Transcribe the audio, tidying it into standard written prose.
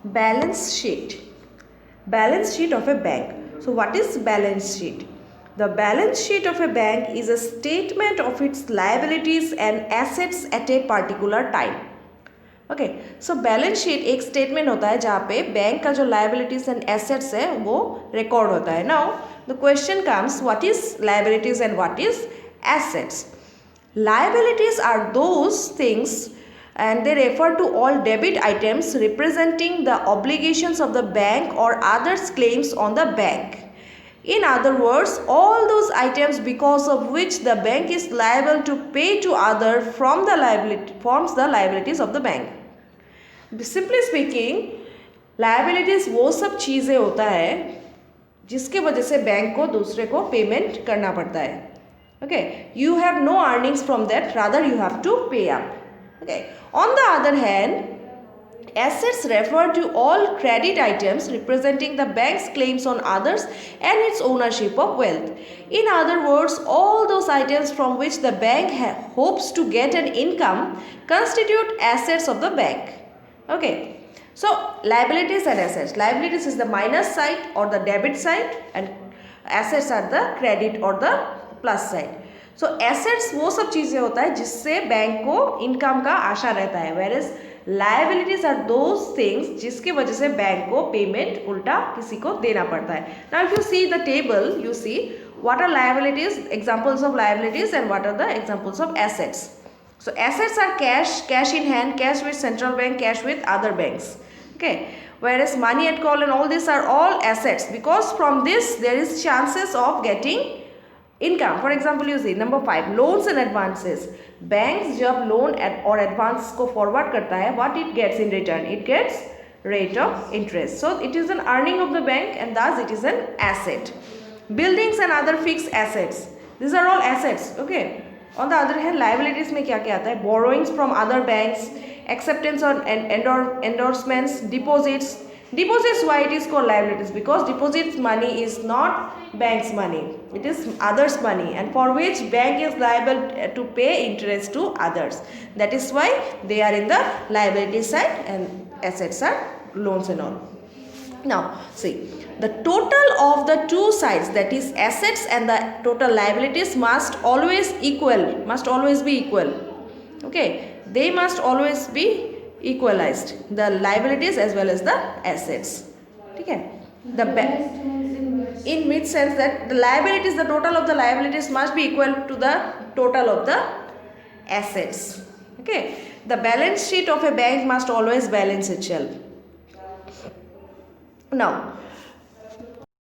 Balance sheet. Balance sheet of a bank. So what is balance sheet? The balance sheet of a bank is a statement of its liabilities and assets at a particular time. Okay so balance sheet एक statement होता है जहाँ पे bank का जो liabilities and assets है वो record होता है. Now the question comes, what is liabilities and what is assets? Liabilities are those things and they refer to all debit items representing the obligations of the bank or others' claims on the bank. In other words, all those items because of which the bank is liable to pay to other from the liability forms the liabilities of the bank. Simply speaking, liabilities वो सब चीज़ें होता है जिसके वजह से bank को दूसरे को पेमेंट करना पड़ता है. Okay, you have no earnings from that, rather you have to pay up. Okay, on the other hand, assets refer to all credit items representing the bank's claims on others and its ownership of wealth. In other words, all those items from which the bank hopes to get an income constitute assets of the bank. Okay, so liabilities and assets. Liabilities is the minus side or the debit side and assets are the credit or the plus side. So assets वो सब चीज़ें होता है जिससे bank को income का आशा रहता है, where is liabilities are those things जिसकी वजह से बैंक को पेमेंट उल्टा किसी को देना पड़ता है. Now if you see the table you see what are liabilities, examples of liabilities and what are the examples of assets. So assets are cash in hand, cash with central bank, cash with other banks. Okay, whereas money at call and all these are all assets because from this there is chances of getting income. For example you see number 5, loans and advances. Banks जब loan और advance को forward करता है, what it gets in return? It gets rate of interest. So it is an earning of the bank and thus it is an asset. Buildings and other fix assets, this are all assets. Okay, on the other hand liabilities में क्या क्या आता है? Borrowings from other banks, acceptance on endorsements, deposits. Deposits, why it is called liabilities? Because deposits money is not bank's money, it is others' money, and for which bank is liable to pay interest to others. That is why they are in the liability side and assets are loans and all. Now see, the total of the two sides, that is assets and the total liabilities, must always be equal. Okay, they must always be equalized, the liabilities as well as the assets. Okay, the in which sense that the liabilities, the total of the liabilities must be equal to the total of the assets. Okay, the balance sheet of a bank must always balance itself. Now